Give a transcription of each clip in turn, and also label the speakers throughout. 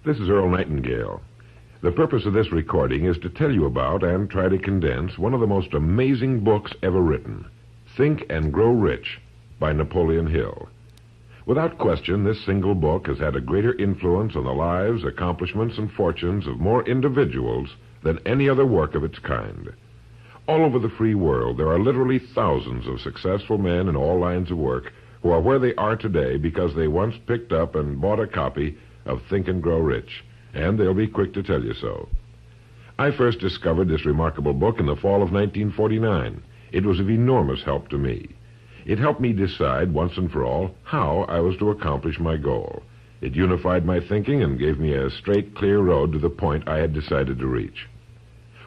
Speaker 1: This is Earl Nightingale. The purpose of this recording is to tell you about and try to condense one of the most amazing books ever written, Think and Grow Rich by Napoleon Hill. Without question, this single book has had a greater influence on the lives, accomplishments, and fortunes of more individuals than any other work of its kind. All over the free world, there are literally thousands of successful men in all lines of work who are where they are today because they once picked up and bought a copy of Think and Grow Rich, and they'll be quick to tell you so. I first discovered this remarkable book in the fall of 1949. It was of enormous help to me. It helped me decide once and for all how I was to accomplish my goal. It unified my thinking and gave me a straight, clear road to the point I had decided to reach.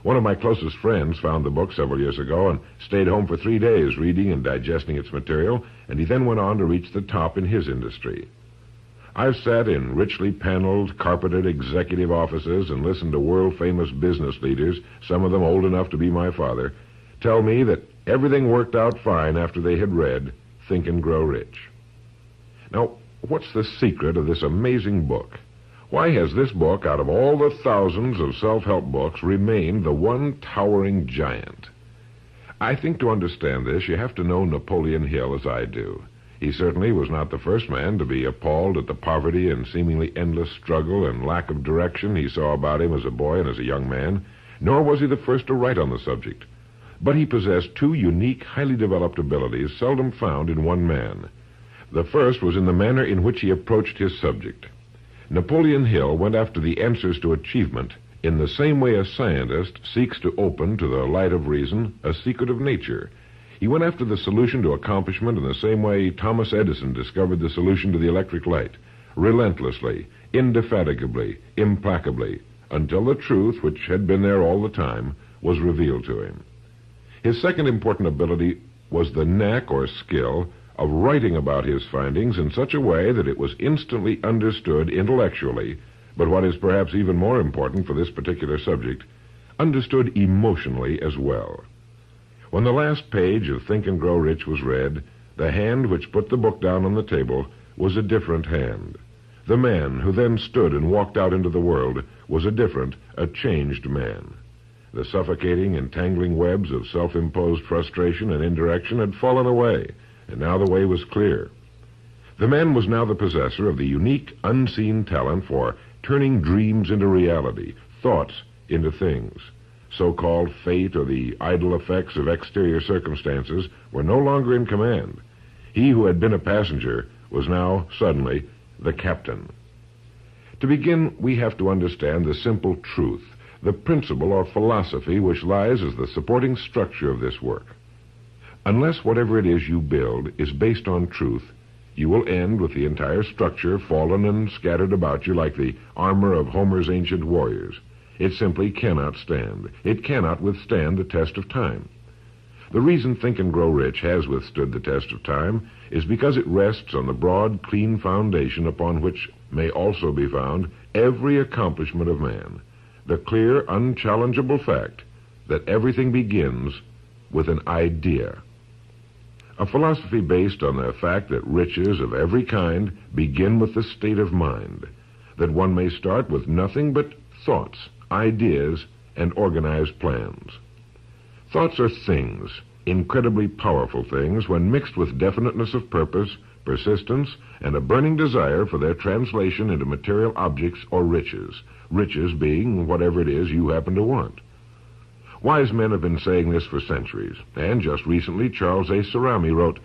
Speaker 1: One of my closest friends found the book several years ago and stayed home for 3 days reading and digesting its material, and he then went on to reach the top in his industry. I've sat in richly paneled, carpeted executive offices and listened to world-famous business leaders, some of them old enough to be my father, tell me that everything worked out fine after they had read Think and Grow Rich. Now, what's the secret of this amazing book? Why has this book, out of all the thousands of self-help books, remained the one towering giant? I think to understand this, you have to know Napoleon Hill as I do. He certainly was not the first man to be appalled at the poverty and seemingly endless struggle and lack of direction he saw about him as a boy and as a young man, nor was he the first to write on the subject. But he possessed two unique, highly developed abilities seldom found in one man. The first was in the manner in which he approached his subject. Napoleon Hill went after the answers to achievement in the same way a scientist seeks to open to the light of reason a secret of nature. He went after the solution to accomplishment in the same way Thomas Edison discovered the solution to the electric light, relentlessly, indefatigably, implacably, until the truth, which had been there all the time, was revealed to him. His second important ability was the knack or skill of writing about his findings in such a way that it was instantly understood intellectually, but what is perhaps even more important for this particular subject, understood emotionally as well. When the last page of Think and Grow Rich was read, the hand which put the book down on the table was a different hand. The man who then stood and walked out into the world was a different, a changed man. The suffocating, entangling webs of self-imposed frustration and indirection had fallen away, and now the way was clear. The man was now the possessor of the unique, unseen talent for turning dreams into reality, thoughts into things. So-called fate or the idle effects of exterior circumstances were no longer in command. He who had been a passenger was now, suddenly, the captain. To begin, we have to understand the simple truth, the principle or philosophy which lies as the supporting structure of this work. Unless whatever it is you build is based on truth, you will end with the entire structure fallen and scattered about you like the armor of Homer's ancient warriors. It simply cannot stand. It cannot withstand the test of time. The reason Think and Grow Rich has withstood the test of time is because it rests on the broad, clean foundation upon which may also be found every accomplishment of man. The clear, unchallengeable fact that everything begins with an idea. A philosophy based on the fact that riches of every kind begin with the state of mind, that one may start with nothing but thoughts, ideas, and organized plans. Thoughts are things, incredibly powerful things, when mixed with definiteness of purpose, persistence, and a burning desire for their translation into material objects or riches, riches being whatever it is you happen to want. Wise men have been saying this for centuries, and just recently Charles A. Cerami wrote,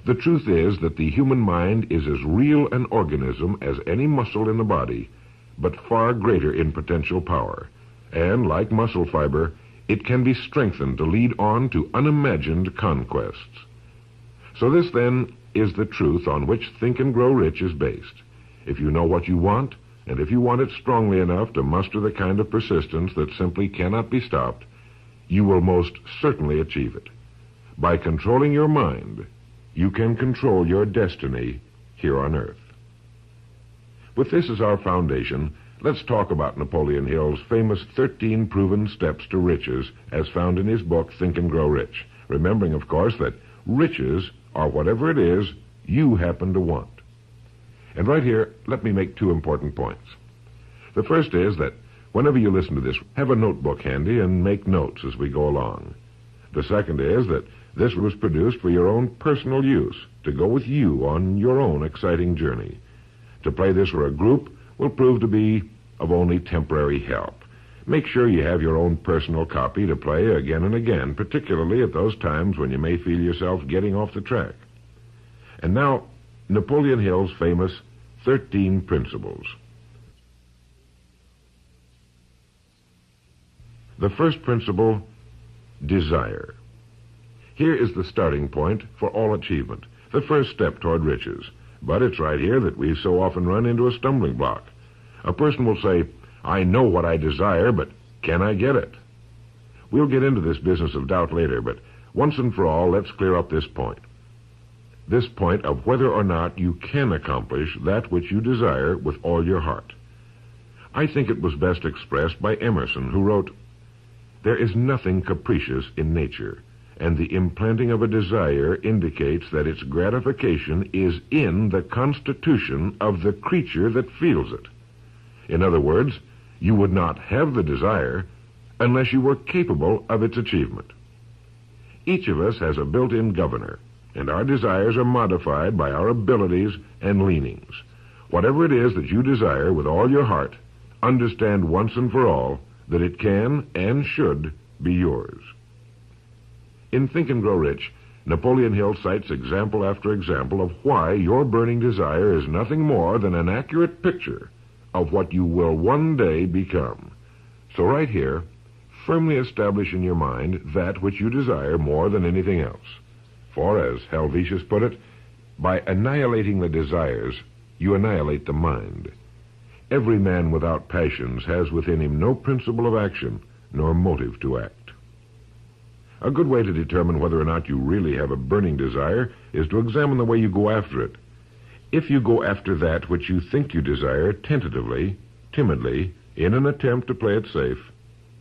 Speaker 1: "The truth is that the human mind is as real an organism as any muscle in the body, but far greater in potential power, and like muscle fiber, it can be strengthened to lead on to unimagined conquests." So this, then, is the truth on which Think and Grow Rich is based. If you know what you want, and if you want it strongly enough to muster the kind of persistence that simply cannot be stopped, you will most certainly achieve it. By controlling your mind, you can control your destiny here on Earth. With this as our foundation, let's talk about Napoleon Hill's famous 13 proven steps to riches as found in his book, Think and Grow Rich, remembering, of course, that riches are whatever it is you happen to want. And right here, let me make two important points. The first is that whenever you listen to this, have a notebook handy and make notes as we go along. The second is that this was produced for your own personal use, to go with you on your own exciting journey. To play this for a group will prove to be of only temporary help. Make sure you have your own personal copy to play again and again, particularly at those times when you may feel yourself getting off the track. And now, Napoleon Hill's famous 13 Principles. The first principle, desire. Here is the starting point for all achievement, the first step toward riches. But it's right here that we so often run into a stumbling block. A person will say, I know what I desire, but can I get it? We'll get into this business of doubt later, but once and for all, let's clear up this point. This point of whether or not you can accomplish that which you desire with all your heart. I think it was best expressed by Emerson, who wrote, there is nothing capricious in nature, and the implanting of a desire indicates that its gratification is in the constitution of the creature that feels it. In other words, you would not have the desire unless you were capable of its achievement. Each of us has a built-in governor, and our desires are modified by our abilities and leanings. Whatever it is that you desire with all your heart, understand once and for all that it can and should be yours. In Think and Grow Rich, Napoleon Hill cites example after example of why your burning desire is nothing more than an accurate picture of what you will one day become. So right here, firmly establish in your mind that which you desire more than anything else. For, as Helvetius put it, by annihilating the desires, you annihilate the mind. Every man without passions has within him no principle of action, nor motive to act. A good way to determine whether or not you really have a burning desire is to examine the way you go after it. If you go after that which you think you desire tentatively, timidly, in an attempt to play it safe,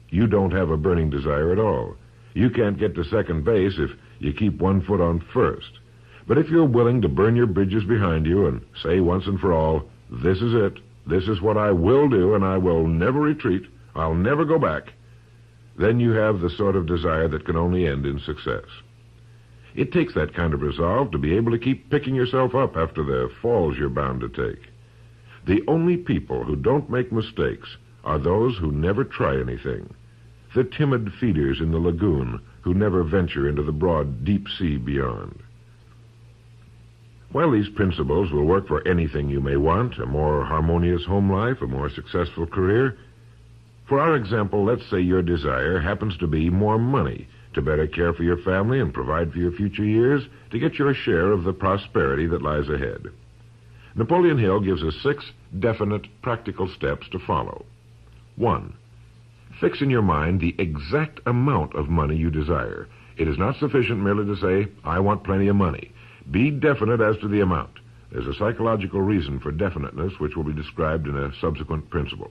Speaker 1: you don't have a burning desire at all. You can't get to second base if you keep one foot on first. But if you're willing to burn your bridges behind you and say once and for all, this is it, this is what I will do, and I will never retreat, I'll never go back, then you have the sort of desire that can only end in success. It takes that kind of resolve to be able to keep picking yourself up after the falls you're bound to take. The only people who don't make mistakes are those who never try anything, the timid feeders in the lagoon who never venture into the broad, deep sea beyond. While these principles will work for anything you may want, a more harmonious home life, a more successful career, for our example, let's say your desire happens to be more money, to better care for your family and provide for your future years, to get your share of the prosperity that lies ahead. Napoleon Hill gives us 6 definite, practical steps to follow. 1. Fix in your mind the exact amount of money you desire. It is not sufficient merely to say, I want plenty of money. Be definite as to the amount. There's a psychological reason for definiteness, which will be described in a subsequent principle.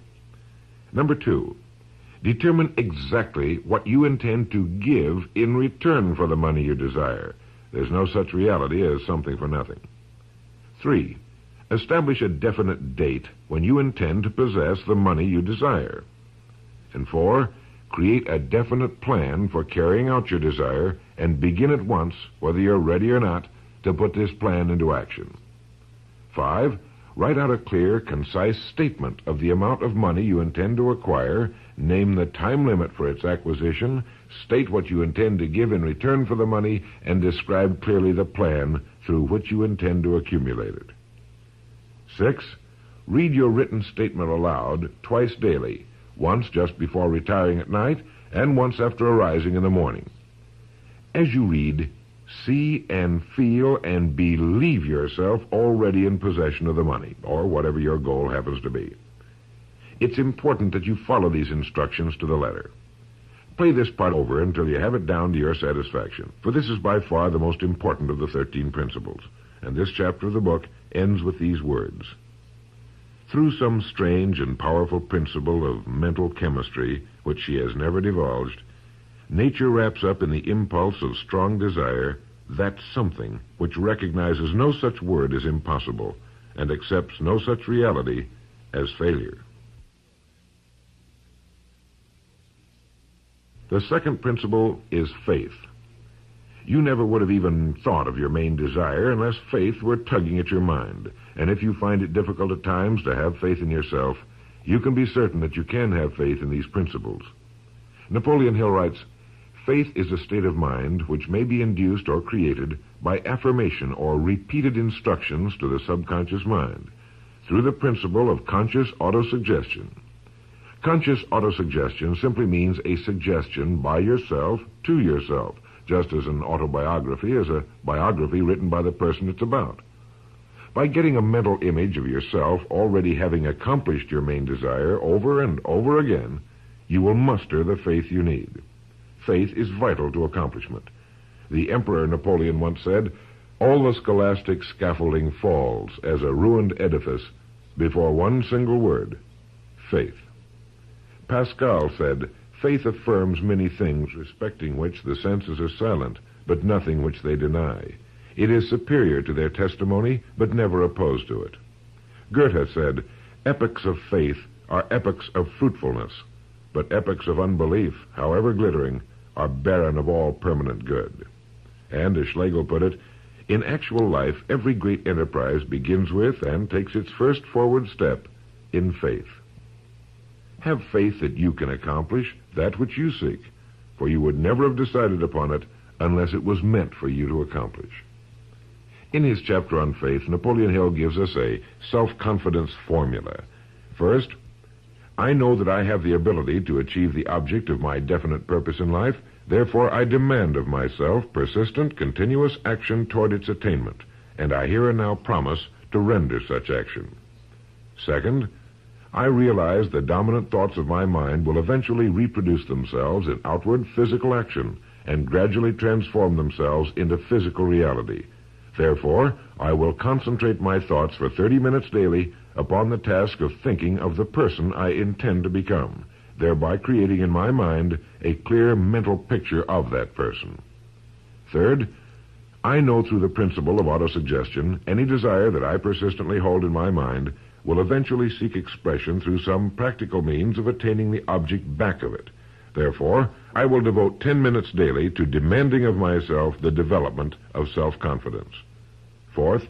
Speaker 1: Number 2, determine exactly what you intend to give in return for the money you desire. There's no such reality as something for nothing. 3, establish a definite date when you intend to possess the money you desire. And 4, create a definite plan for carrying out your desire and begin at once, whether you're ready or not, to put this plan into action. 5, write out a clear, concise statement of the amount of money you intend to acquire, name the time limit for its acquisition, state what you intend to give in return for the money, and describe clearly the plan through which you intend to accumulate it. 6, read your written statement aloud twice daily, once just before retiring at night and once after arising in the morning. As you read, see and feel and believe yourself already in possession of the money, or whatever your goal happens to be. It's important that you follow these instructions to the letter. Play this part over until you have it down to your satisfaction, for this is by far the most important of the 13 principles, and this chapter of the book ends with these words. Through some strange and powerful principle of mental chemistry, which she has never divulged, nature wraps up in the impulse of strong desire that something which recognizes no such word as impossible and accepts no such reality as failure. The second principle is faith. You never would have even thought of your main desire unless faith were tugging at your mind. And if you find it difficult at times to have faith in yourself, you can be certain that you can have faith in these principles. Napoleon Hill writes, "Faith is a state of mind which may be induced or created by affirmation or repeated instructions to the subconscious mind through the principle of conscious autosuggestion." Conscious autosuggestion simply means a suggestion by yourself to yourself, just as an autobiography is a biography written by the person it's about. By getting a mental image of yourself already having accomplished your main desire over and over again, you will muster the faith you need. Faith is vital to accomplishment. The Emperor Napoleon once said, "All the scholastic scaffolding falls as a ruined edifice before one single word, faith." Pascal said, "Faith affirms many things respecting which the senses are silent, but nothing which they deny. It is superior to their testimony, but never opposed to it." Goethe said, "Epochs of faith are epochs of fruitfulness, but epochs of unbelief, however glittering, are barren of all permanent good." And as Schlegel put it, "In actual life, every great enterprise begins with and takes its first forward step in faith." Have faith that you can accomplish that which you seek, for you would never have decided upon it unless it was meant for you to accomplish. In his chapter on faith, Napoleon Hill gives us a self-confidence formula. First, I know that I have the ability to achieve the object of my definite purpose in life, therefore I demand of myself persistent, continuous action toward its attainment, and I here and now promise to render such action. Second, I realize the dominant thoughts of my mind will eventually reproduce themselves in outward physical action and gradually transform themselves into physical reality. Therefore, I will concentrate my thoughts for 30 minutes daily upon the task of thinking of the person I intend to become, thereby creating in my mind a clear mental picture of that person. Third, I know through the principle of autosuggestion any desire that I persistently hold in my mind will eventually seek expression through some practical means of attaining the object back of it. Therefore, I will devote 10 minutes daily to demanding of myself the development of self-confidence. Fourth,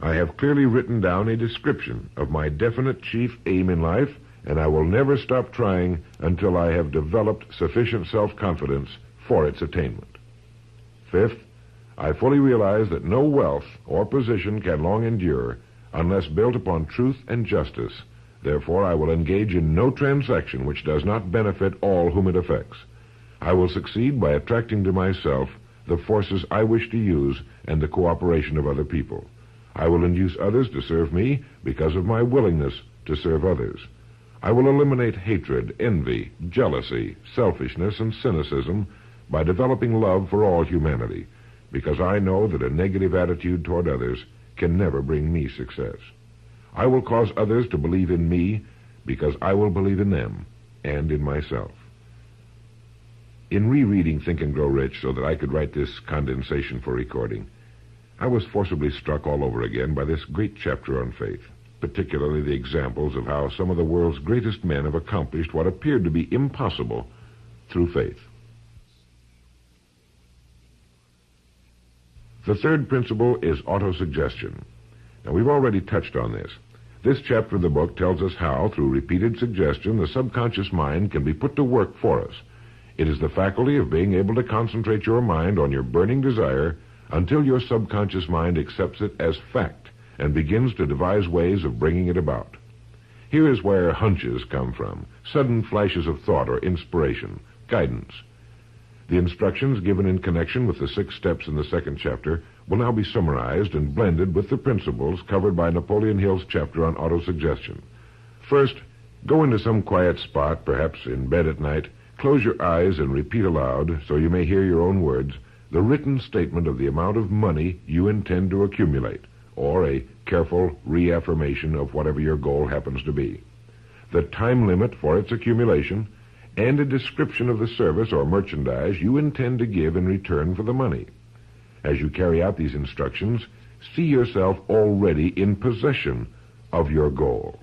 Speaker 1: I have clearly written down a description of my definite chief aim in life, and I will never stop trying until I have developed sufficient self-confidence for its attainment. Fifth, I fully realize that no wealth or position can long endure unless built upon truth and justice. Therefore, I will engage in no transaction which does not benefit all whom it affects. I will succeed by attracting to myself the forces I wish to use and the cooperation of other people. I will induce others to serve me because of my willingness to serve others. I will eliminate hatred, envy, jealousy, selfishness, and cynicism by developing love for all humanity, because I know that a negative attitude toward others can never bring me success. I will cause others to believe in me because I will believe in them and in myself. In rereading Think and Grow Rich so that I could write this condensation for recording, I was forcibly struck all over again by this great chapter on faith, particularly the examples of how some of the world's greatest men have accomplished what appeared to be impossible through faith. The third principle is autosuggestion. Now, we've already touched on this. This chapter of the book tells us how, through repeated suggestion, the subconscious mind can be put to work for us. It is the faculty of being able to concentrate your mind on your burning desire until your subconscious mind accepts it as fact and begins to devise ways of bringing it about. Here is where hunches come from, sudden flashes of thought or inspiration, guidance. The instructions given in connection with the 6 steps in the second chapter will now be summarized and blended with the principles covered by Napoleon Hill's chapter on autosuggestion. First, go into some quiet spot, perhaps in bed at night, close your eyes and repeat aloud, so you may hear your own words, the written statement of the amount of money you intend to accumulate, or a careful reaffirmation of whatever your goal happens to be, the time limit for its accumulation, and a description of the service or merchandise you intend to give in return for the money. As you carry out these instructions, see yourself already in possession of your goal.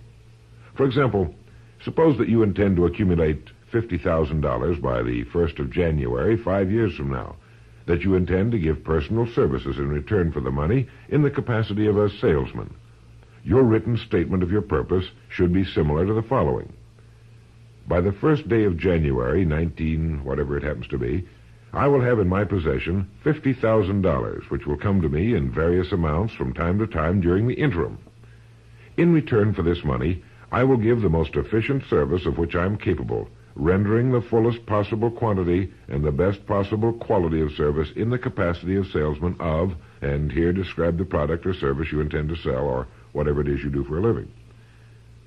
Speaker 1: For example, suppose that you intend to accumulate $50,000 by the 1st of January, 5 years from now, that you intend to give personal services in return for the money in the capacity of a salesman. Your written statement of your purpose should be similar to the following. By the 1st day of January, 19, whatever it happens to be, I will have in my possession $50,000, which will come to me in various amounts from time to time during the interim. In return for this money, I will give the most efficient service of which I am capable, rendering the fullest possible quantity and the best possible quality of service in the capacity of salesman of, and here describe the product or service you intend to sell or whatever it is you do for a living.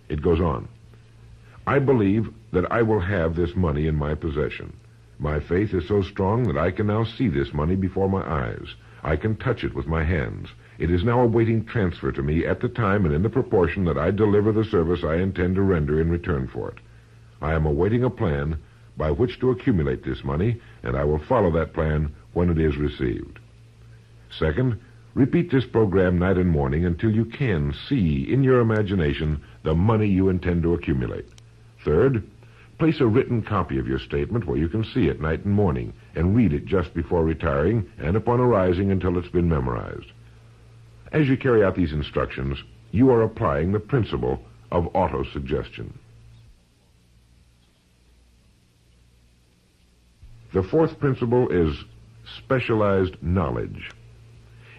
Speaker 1: It goes on. I believe that I will have this money in my possession. My faith is so strong that I can now see this money before my eyes. I can touch it with my hands. It is now awaiting transfer to me at the time and in the proportion that I deliver the service I intend to render in return for it. I am awaiting a plan by which to accumulate this money, and I will follow that plan when it is received. Second, repeat this program night and morning until you can see in your imagination the money you intend to accumulate. Third, place a written copy of your statement where you can see it night and morning and read it just before retiring and upon arising until it's been memorized. As you carry out these instructions, you are applying the principle of autosuggestion. The fourth principle is specialized knowledge.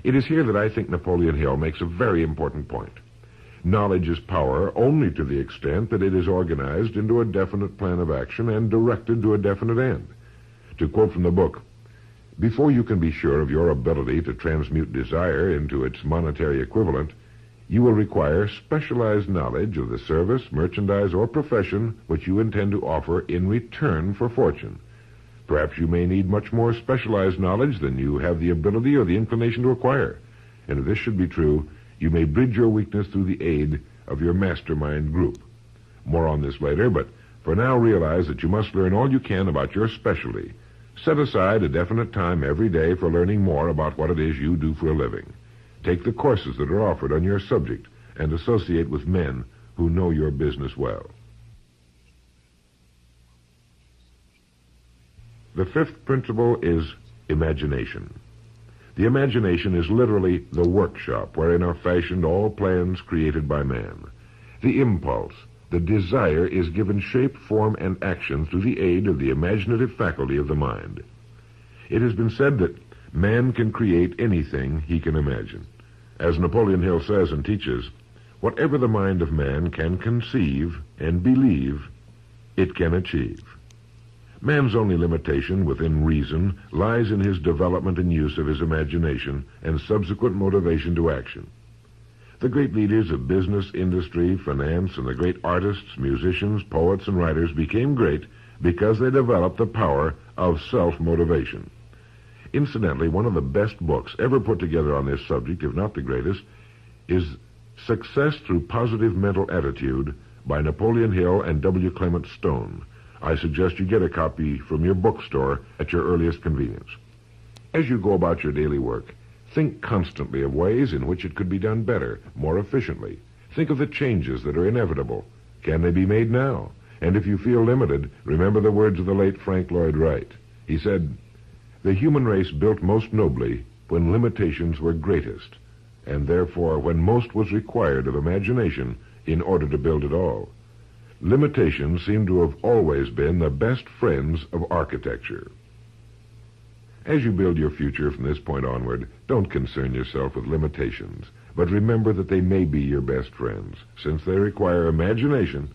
Speaker 1: It is here that I think Napoleon Hill makes a very important point. Knowledge is power only to the extent that it is organized into a definite plan of action and directed to a definite end. To quote from the book, before you can be sure of your ability to transmute desire into its monetary equivalent, you will require specialized knowledge of the service, merchandise, or profession which you intend to offer in return for fortune. Perhaps you may need much more specialized knowledge than you have the ability or the inclination to acquire. And if this should be true, you may bridge your weakness through the aid of your mastermind group. More on this later, but for now realize that you must learn all you can about your specialty. Set aside a definite time every day for learning more about what it is you do for a living. Take the courses that are offered on your subject and associate with men who know your business well. The fifth principle is imagination. The imagination is literally the workshop wherein are fashioned all plans created by man. The impulse, the desire, is given shape, form, and action through the aid of the imaginative faculty of the mind. It has been said that man can create anything he can imagine. As Napoleon Hill says and teaches, whatever the mind of man can conceive and believe, it can achieve. Man's only limitation within reason lies in his development and use of his imagination and subsequent motivation to action. The great leaders of business, industry, finance, and the great artists, musicians, poets, and writers became great because they developed the power of self-motivation. Incidentally, one of the best books ever put together on this subject, if not the greatest, is Success Through Positive Mental Attitude by Napoleon Hill and W. Clement Stone. I suggest you get a copy from your bookstore at your earliest convenience. As you go about your daily work, think constantly of ways in which it could be done better, more efficiently. Think of the changes that are inevitable. Can they be made now? And if you feel limited, remember the words of the late Frank Lloyd Wright. He said, "The human race built most nobly when limitations were greatest, and therefore when most was required of imagination in order to build it all. Limitations seem to have always been the best friends of architecture." As you build your future from this point onward, don't concern yourself with limitations, but remember that they may be your best friends, since they require imagination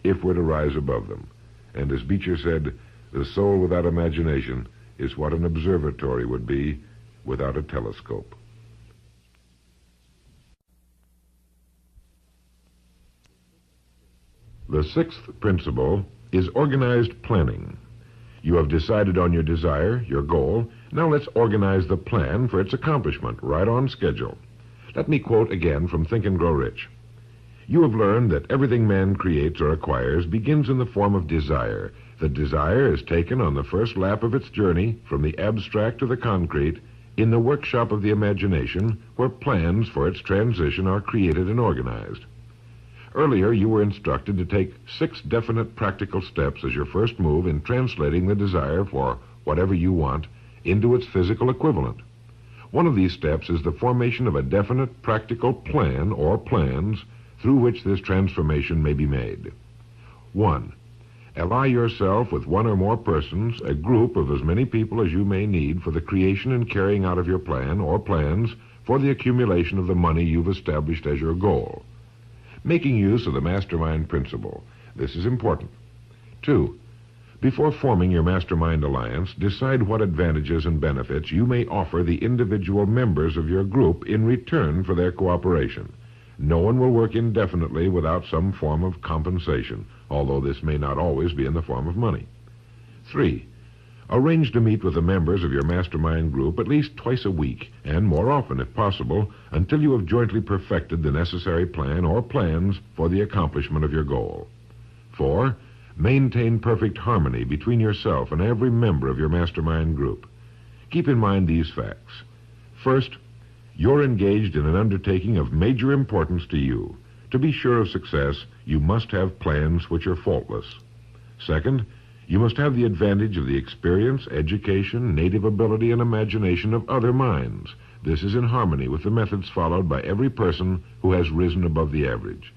Speaker 1: if we're to rise above them. And as Beecher said, the soul without imagination is what an observatory would be without a telescope. The sixth principle is organized planning. You have decided on your desire, your goal. Now let's organize the plan for its accomplishment, right on schedule. Let me quote again from Think and Grow Rich. You have learned that everything man creates or acquires begins in the form of desire. The desire is taken on the first lap of its journey from the abstract to the concrete in the workshop of the imagination, where plans for its transition are created and organized. Earlier, you were instructed to take 6 definite practical steps as your first move in translating the desire for whatever you want into its physical equivalent. One of these steps is the formation of a definite practical plan or plans through which this transformation may be made. 1. Ally yourself with one or more persons, a group of as many people as you may need for the creation and carrying out of your plan or plans for the accumulation of the money you've established as your goal. Making use of the mastermind principle. This is important. 2. Before forming your mastermind alliance, decide what advantages and benefits you may offer the individual members of your group in return for their cooperation. No one will work indefinitely without some form of compensation, although this may not always be in the form of money. 3. Arrange to meet with the members of your mastermind group at least twice a week, and more often if possible, until you have jointly perfected the necessary plan or plans for the accomplishment of your goal. 4. Maintain perfect harmony between yourself and every member of your mastermind group. Keep in mind these facts. First, you're engaged in an undertaking of major importance to you. To be sure of success, you must have plans which are faultless. Second, you must have the advantage of the experience, education, native ability, and imagination of other minds. This is in harmony with the methods followed by every person who has risen above the average.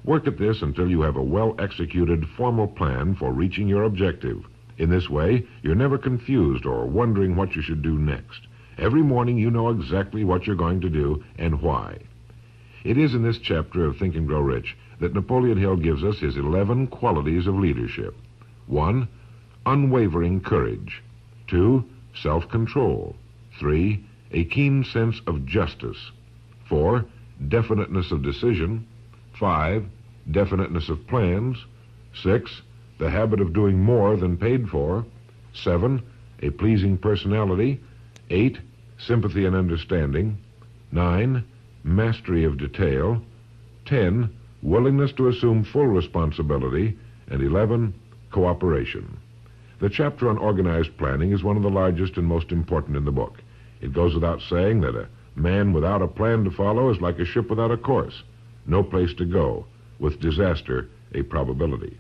Speaker 1: Work at this until you have a well-executed formal plan for reaching your objective. In this way, you're never confused or wondering what you should do next. Every morning you know exactly what you're going to do and why. It is in this chapter of Think and Grow Rich that Napoleon Hill gives us his 11 qualities of leadership. 1. Unwavering courage. 2. Self-control. 3. A keen sense of justice. 4. Definiteness of decision. 5. Definiteness of plans. 6. The habit of doing more than paid for. 7. A pleasing personality. 8. Sympathy and understanding. 9. Mastery of detail. 10. Willingness to assume full responsibility. And 11. Cooperation. The chapter on organized planning is one of the largest and most important in the book. It goes without saying that a man without a plan to follow is like a ship without a course. No place to go, with disaster a probability.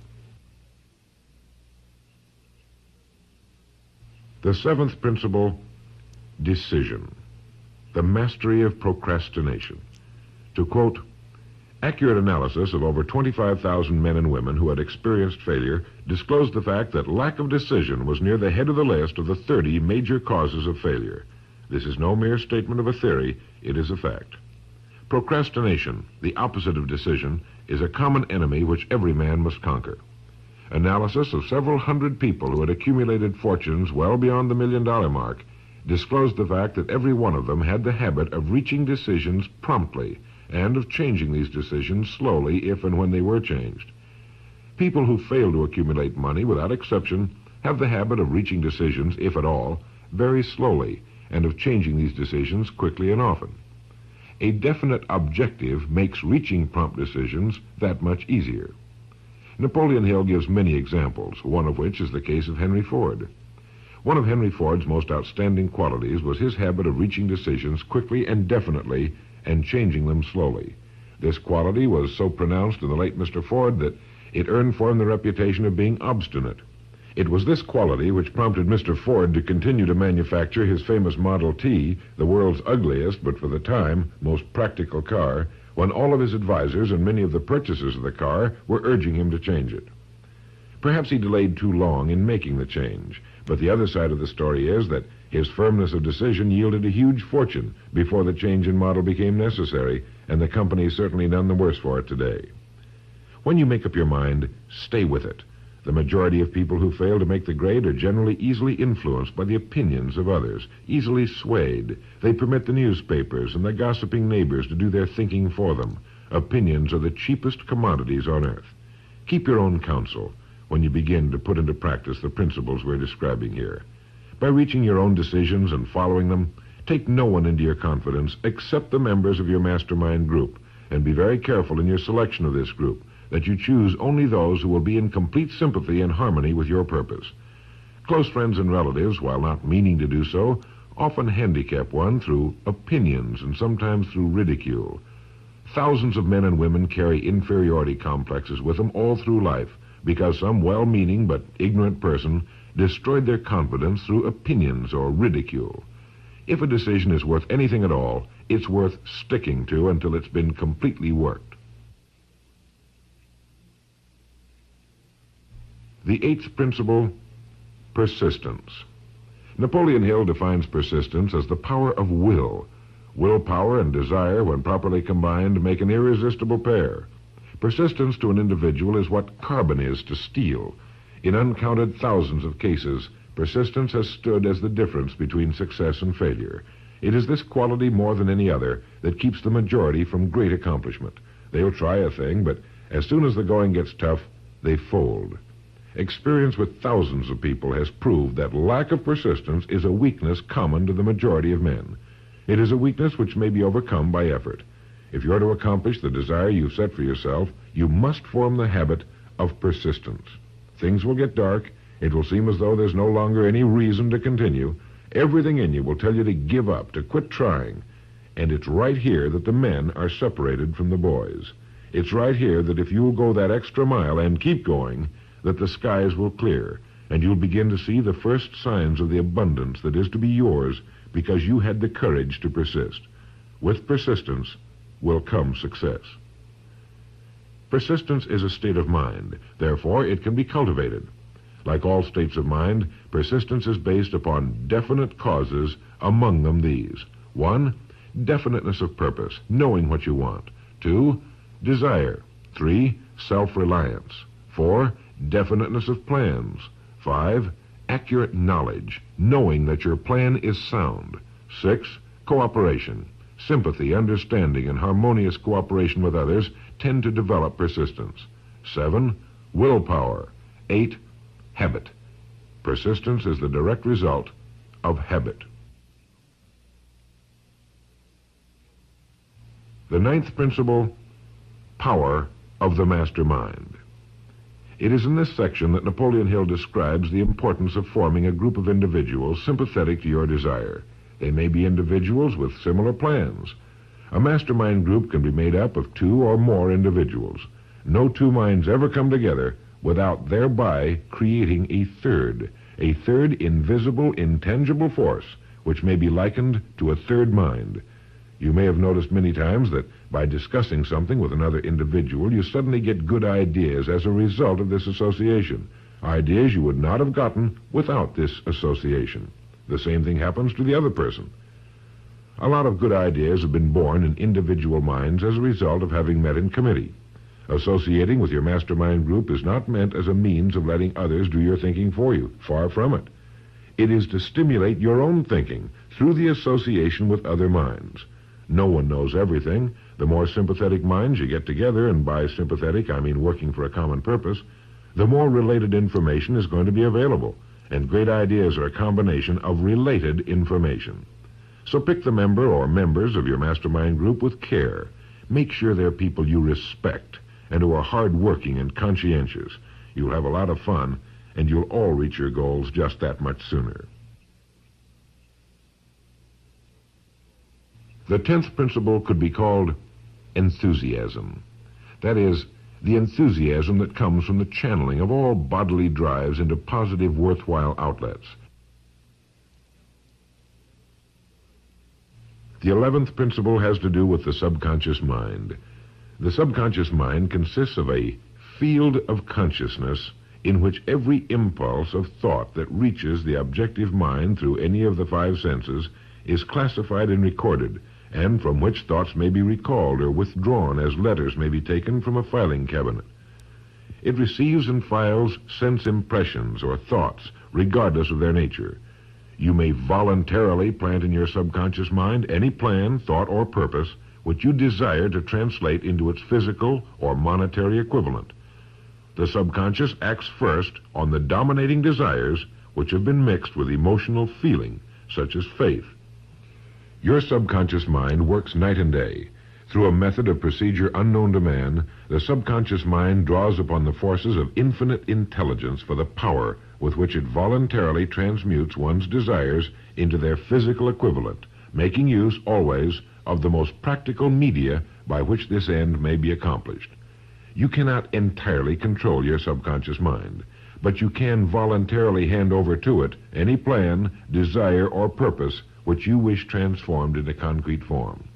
Speaker 1: The 7th principle, decision. The mastery of procrastination. To quote, accurate analysis of over 25,000 men and women who had experienced failure disclosed the fact that lack of decision was near the head of the list of the 30 major causes of failure. This is no mere statement of a theory, it is a fact. Procrastination, the opposite of decision, is a common enemy which every man must conquer. Analysis of several hundred people who had accumulated fortunes well beyond the $1 million mark disclosed the fact that every one of them had the habit of reaching decisions promptly and of changing these decisions slowly if and when they were changed. People who fail to accumulate money, without exception, have the habit of reaching decisions, if at all, very slowly, and of changing these decisions quickly and often. A definite objective makes reaching prompt decisions that much easier. Napoleon Hill gives many examples, one of which is the case of Henry Ford. One of Henry Ford's most outstanding qualities was his habit of reaching decisions quickly and definitely and changing them slowly. This quality was so pronounced in the late Mr. Ford that it earned for him the reputation of being obstinate. It was this quality which prompted Mr. Ford to continue to manufacture his famous Model T, the world's ugliest, but for the time, most practical car, when all of his advisors and many of the purchasers of the car were urging him to change it. Perhaps he delayed too long in making the change, but the other side of the story is that his firmness of decision yielded a huge fortune before the change in model became necessary, and the company is certainly none the worse for it today. When you make up your mind, stay with it. The majority of people who fail to make the grade are generally easily influenced by the opinions of others, easily swayed. They permit the newspapers and the gossiping neighbors to do their thinking for them. Opinions are the cheapest commodities on earth. Keep your own counsel when you begin to put into practice the principles we're describing here. By reaching your own decisions and following them, take no one into your confidence except the members of your mastermind group, and be very careful in your selection of this group, that you choose only those who will be in complete sympathy and harmony with your purpose. Close friends and relatives, while not meaning to do so, often handicap one through opinions and sometimes through ridicule. Thousands of men and women carry inferiority complexes with them all through life because some well-meaning but ignorant person destroyed their confidence through opinions or ridicule. If a decision is worth anything at all, it's worth sticking to until it's been completely worked. The eighth principle, persistence. Napoleon Hill defines persistence as the power of will. Willpower and desire, when properly combined, make an irresistible pair. Persistence to an individual is what carbon is to steel. In uncounted thousands of cases, persistence has stood as the difference between success and failure. It is this quality more than any other that keeps the majority from great accomplishment. They'll try a thing, but as soon as the going gets tough, they fold. Experience with thousands of people has proved that lack of persistence is a weakness common to the majority of men. It is a weakness which may be overcome by effort. If you're to accomplish the desire you've set for yourself, you must form the habit of persistence. Things will get dark. It will seem as though there's no longer any reason to continue. Everything in you will tell you to give up, to quit trying. And it's right here that the men are separated from the boys. It's right here that if you'll go that extra mile and keep going, that the skies will clear, and you'll begin to see the first signs of the abundance that is to be yours because you had the courage to persist. With persistence will come success. Persistence is a state of mind. Therefore, it can be cultivated. Like all states of mind, persistence is based upon definite causes, among them these. 1, definiteness of purpose, knowing what you want. 2, desire. 3, self-reliance. 4, definiteness of plans. 5, accurate knowledge, knowing that your plan is sound. 6, cooperation. Sympathy, understanding, and harmonious cooperation with others tend to develop persistence. 7, willpower. 8, habit. Persistence is the direct result of habit. The ninth principle, power of the mastermind. It is in this section that Napoleon Hill describes the importance of forming a group of individuals sympathetic to your desire. They may be individuals with similar plans. A mastermind group can be made up of 2 or more individuals. No 2 minds ever come together without thereby creating a third invisible, intangible force, which may be likened to a third mind. You may have noticed many times that by discussing something with another individual, you suddenly get good ideas as a result of this association. Ideas you would not have gotten without this association. The same thing happens to the other person. A lot of good ideas have been born in individual minds as a result of having met in committee. Associating with your mastermind group is not meant as a means of letting others do your thinking for you. Far from it. It is to stimulate your own thinking through the association with other minds. No one knows everything. The more sympathetic minds you get together, and by sympathetic I mean working for a common purpose, the more related information is going to be available, and great ideas are a combination of related information. So pick the member or members of your mastermind group with care. Make sure they're people you respect and who are hard-working and conscientious. You'll have a lot of fun, and you'll all reach your goals just that much sooner. The 10th principle could be called enthusiasm. That is, the enthusiasm that comes from the channeling of all bodily drives into positive, worthwhile outlets. The 11th principle has to do with the subconscious mind. The subconscious mind consists of a field of consciousness in which every impulse of thought that reaches the objective mind through any of the 5 senses is classified and recorded, and from which thoughts may be recalled or withdrawn as letters may be taken from a filing cabinet. It receives and files sense impressions or thoughts, regardless of their nature. You may voluntarily plant in your subconscious mind any plan, thought, or purpose which you desire to translate into its physical or monetary equivalent. The subconscious acts first on the dominating desires which have been mixed with emotional feeling, such as faith. Your subconscious mind works night and day. Through a method of procedure unknown to man, the subconscious mind draws upon the forces of infinite intelligence for the power with which it voluntarily transmutes one's desires into their physical equivalent, making use always of the most practical media by which this end may be accomplished. You cannot entirely control your subconscious mind, but you can voluntarily hand over to it any plan, desire, or purpose which you wish transformed into concrete form.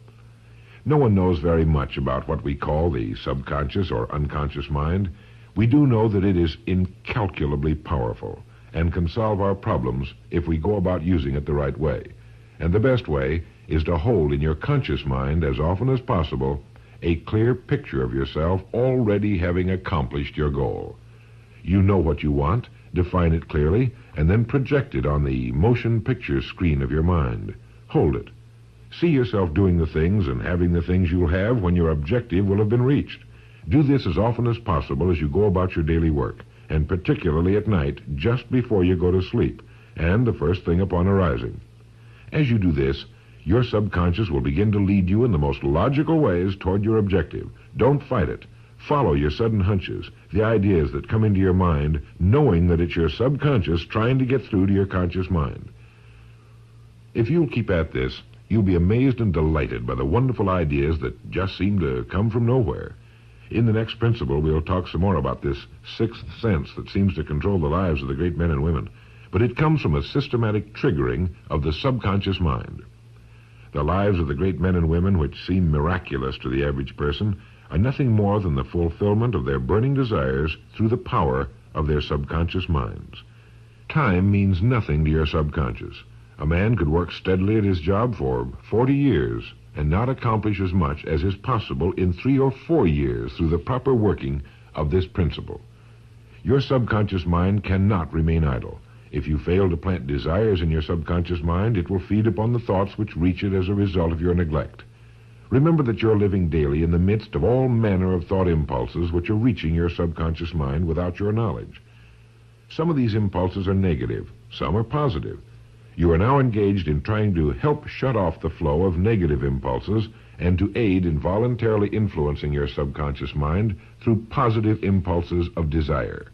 Speaker 1: No one knows very much about what we call the subconscious or unconscious mind. We do know that it is incalculably powerful and can solve our problems if we go about using it the right way. And the best way is to hold in your conscious mind as often as possible a clear picture of yourself already having accomplished your goal. You know what you want, define it clearly, and then project it on the motion picture screen of your mind. Hold it. See yourself doing the things and having the things you'll have when your objective will have been reached. Do this as often as possible as you go about your daily work, and particularly at night, just before you go to sleep, and the first thing upon arising. As you do this, your subconscious will begin to lead you in the most logical ways toward your objective. Don't fight it. Follow your sudden hunches, the ideas that come into your mind, knowing that it's your subconscious trying to get through to your conscious mind. If you'll keep at this, you'll be amazed and delighted by the wonderful ideas that just seem to come from nowhere. In the next principle, we'll talk some more about this sixth sense that seems to control the lives of the great men and women, but it comes from a systematic triggering of the subconscious mind. The lives of the great men and women, which seem miraculous to the average person, are nothing more than the fulfillment of their burning desires through the power of their subconscious minds. Time means nothing to your subconscious. A man could work steadily at his job for 40 years and not accomplish as much as is possible in 3 or 4 years through the proper working of this principle. Your subconscious mind cannot remain idle. If you fail to plant desires in your subconscious mind, it will feed upon the thoughts which reach it as a result of your neglect. Remember that you're living daily in the midst of all manner of thought impulses which are reaching your subconscious mind without your knowledge. Some of these impulses are negative, some are positive. You are now engaged in trying to help shut off the flow of negative impulses and to aid in voluntarily influencing your subconscious mind through positive impulses of desire.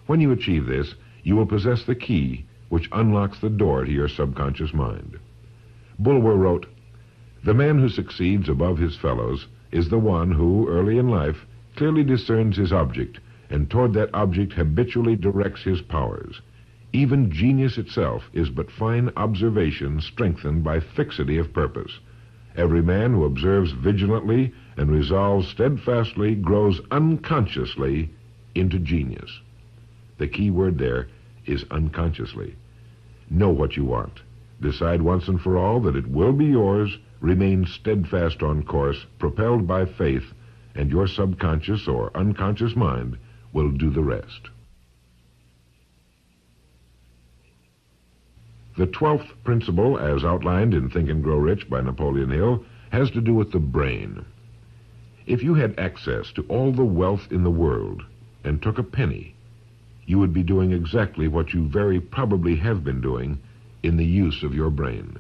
Speaker 1: When you achieve this, you will possess the key which unlocks the door to your subconscious mind. Bulwer wrote, "The man who succeeds above his fellows is the one who, early in life, clearly discerns his object, and toward that object habitually directs his powers. Even genius itself is but fine observation strengthened by fixity of purpose. Every man who observes vigilantly and resolves steadfastly grows unconsciously into genius." The key word there is unconsciously. Know what you want. Decide once and for all that it will be yours. Remain steadfast on course, propelled by faith, and your subconscious or unconscious mind will do the rest. The 12th principle, as outlined in Think and Grow Rich by Napoleon Hill, has to do with the brain. If you had access to all the wealth in the world and took a penny, you would be doing exactly what you very probably have been doing in the use of your brain.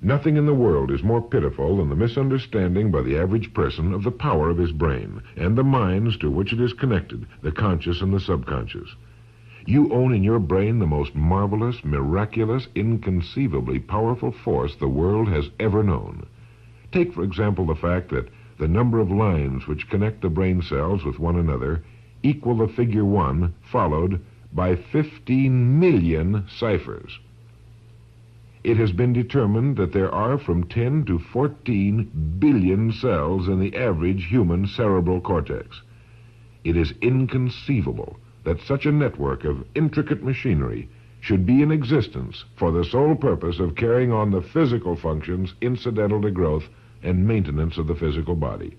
Speaker 1: Nothing in the world is more pitiful than the misunderstanding by the average person of the power of his brain and the minds to which it is connected, the conscious and the subconscious. You own in your brain the most marvelous, miraculous, inconceivably powerful force the world has ever known. Take, for example, the fact that the number of lines which connect the brain cells with one another equal the figure 1 followed by 15 million ciphers. It has been determined that there are from 10 to 14 billion cells in the average human cerebral cortex. It is inconceivable that such a network of intricate machinery should be in existence for the sole purpose of carrying on the physical functions incidental to growth and maintenance of the physical body.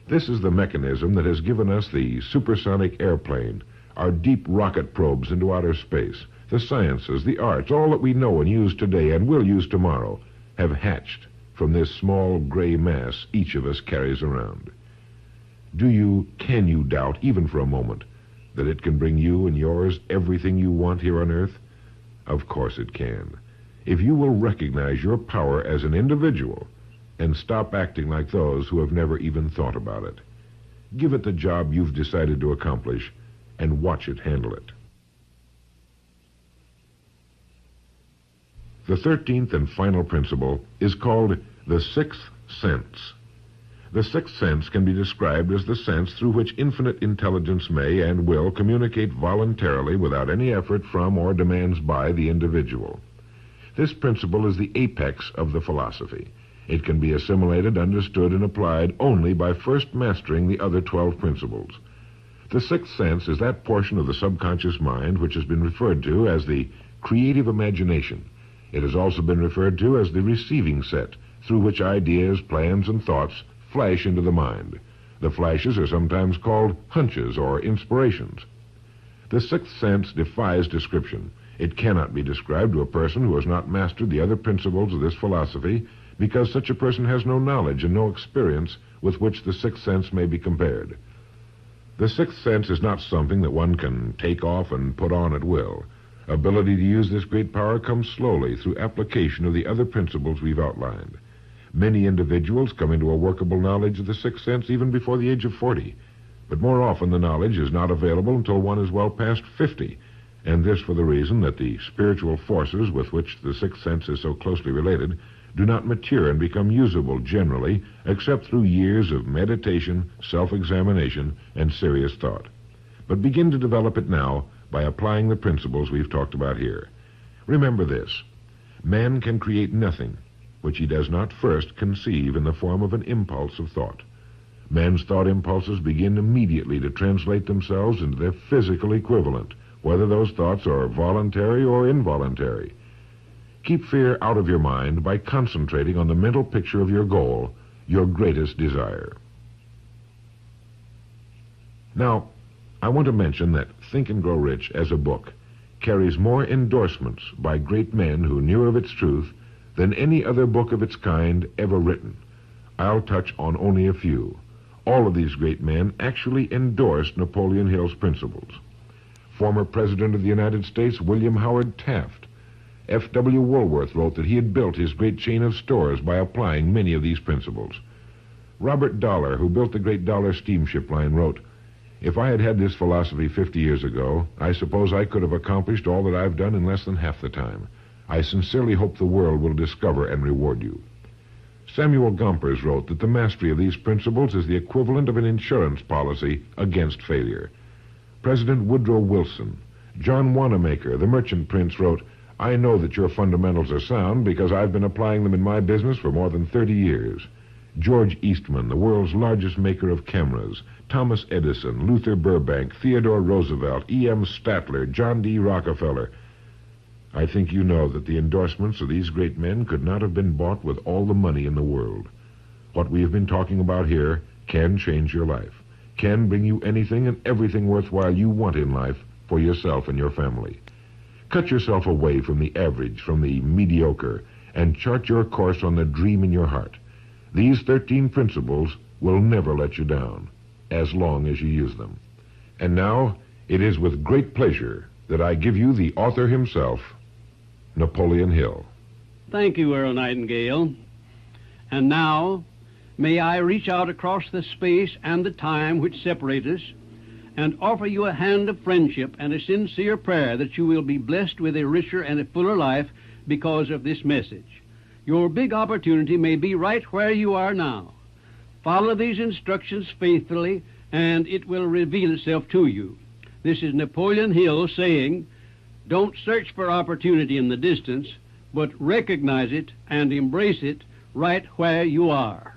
Speaker 1: This is the mechanism that has given us the supersonic airplane, our deep rocket probes into outer space, the sciences, the arts, all that we know and use today and will use tomorrow, have hatched from this small gray mass each of us carries around. Can you doubt, even for a moment, that it can bring you and yours everything you want here on Earth? Of course it can. If you will recognize your power as an individual and stop acting like those who have never even thought about it. Give it the job you've decided to accomplish and watch it handle it. The 13th and final principle is called the 6th sense. The sixth sense can be described as the sense through which infinite intelligence may and will communicate voluntarily without any effort from or demands by the individual. This principle is the apex of the philosophy. It can be assimilated, understood, and applied only by first mastering the other 12 principles. The sixth sense is that portion of the subconscious mind which has been referred to as the creative imagination. It has also been referred to as the receiving set, through which ideas, plans, and thoughts flash into the mind. The flashes are sometimes called hunches or inspirations. The sixth sense defies description. It cannot be described to a person who has not mastered the other principles of this philosophy, because such a person has no knowledge and no experience with which the sixth sense may be compared. The sixth sense is not something that one can take off and put on at will. Ability to use this great power comes slowly through application of the other principles we've outlined. Many individuals come into a workable knowledge of the sixth sense even before the age of 40, but more often the knowledge is not available until one is well past 50, and this for the reason that the spiritual forces with which the sixth sense is so closely related do not mature and become usable generally except through years of meditation, self-examination, and serious thought. But begin to develop it now by applying the principles we've talked about here. Remember this: man can create nothing which he does not first conceive in the form of an impulse of thought. Man's thought impulses begin immediately to translate themselves into their physical equivalent, whether those thoughts are voluntary or involuntary. Keep fear out of your mind by concentrating on the mental picture of your goal, your greatest desire. Now, I want to mention that Think and Grow Rich as a book carries more endorsements by great men who knew of its truth than any other book of its kind ever written. I'll touch on only a few. All of these great men actually endorsed Napoleon Hill's principles. Former President of the United States William Howard Taft. F.W. Woolworth wrote that he had built his great chain of stores by applying many of these principles. Robert Dollar, who built the great Dollar steamship line, wrote, "If I had had this philosophy 50 years ago, I suppose I could have accomplished all that I've done in less than half the time. I sincerely hope the world will discover and reward you." Samuel Gompers wrote that the mastery of these principles is the equivalent of an insurance policy against failure. President Woodrow Wilson. John Wanamaker, the merchant prince, wrote, "I know that your fundamentals are sound because I've been applying them in my business for more than 30 years. George Eastman, the world's largest maker of cameras. Thomas Edison, Luther Burbank, Theodore Roosevelt, E.M. Statler, John D. Rockefeller. I think you know that the endorsements of these great men could not have been bought with all the money in the world. What we have been talking about here can change your life, can bring you anything and everything worthwhile you want in life for yourself and your family. Cut yourself away from the average, from the mediocre, and chart your course on the dream in your heart. These 13 principles will never let you down, as long as you use them. And now, it is with great pleasure that I give you the author himself, Napoleon Hill.
Speaker 2: Thank you, Earl Nightingale. And now, may I reach out across the space and the time which separate us and offer you a hand of friendship and a sincere prayer that you will be blessed with a richer and a fuller life because of this message. Your big opportunity may be right where you are now. Follow these instructions faithfully, and it will reveal itself to you. This is Napoleon Hill saying, don't search for opportunity in the distance, but recognize it and embrace it right where you are.